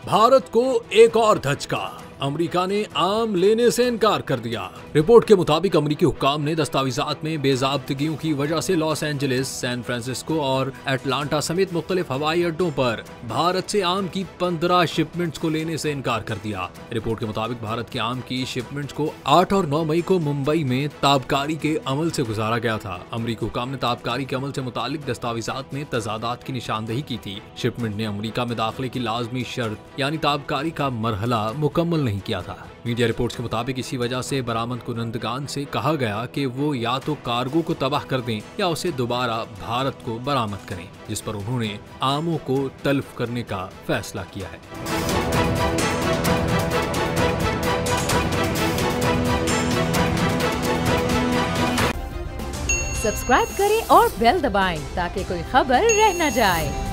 भारत को एक और धचका, अमेरिका ने आम लेने से इनकार कर दिया। रिपोर्ट के मुताबिक अमेरिकी हुक्काम ने दस्तावेजात में बेज़ाब्तगियों की वजह से लॉस एंजलिस, सैन फ्रांसिस्को और अटलांटा समेत मुख्तलिफ हवाई अड्डों पर भारत से आम की 15 शिपमेंट्स को लेने से इनकार कर दिया। रिपोर्ट के मुताबिक भारत के आम की शिपमेंट्स को 8 और 9 मई को मुंबई में ताबकारी के अमल से गुजारा गया था। अमेरिकी हुक्काम ने ताबकारी के अमल से मुतालिक दस्तावेजात में तजादात की निशानदेही की थी। शिपमेंट ने अमेरिका में दाखिले की लाजमी शर्त यानी ताबकारी का मरहला मुकम्मल नहीं किया था। मीडिया रिपोर्ट्स के मुताबिक इसी वजह से बरामद कुनंदगान से कहा गया कि वो या तो कार्गो को तबाह कर दें या उसे दोबारा भारत को बरामद करें, जिस पर उन्होंने आमों को तल्फ करने का फैसला किया है। सब्सक्राइब करें और बेल दबाएं ताकि कोई खबर रह न जाए।